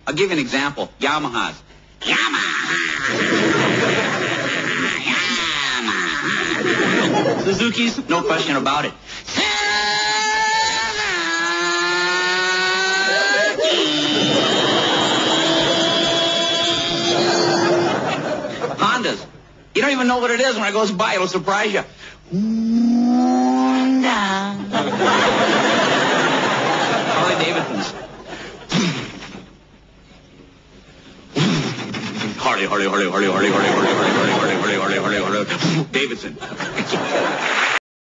I'll give you an example. Yamahas. Yamaha. Suzuki's, no question about it. Hondas. You don't even know what it is when it goes by. It'll surprise you. Harley Davidsons. Harley Davidson.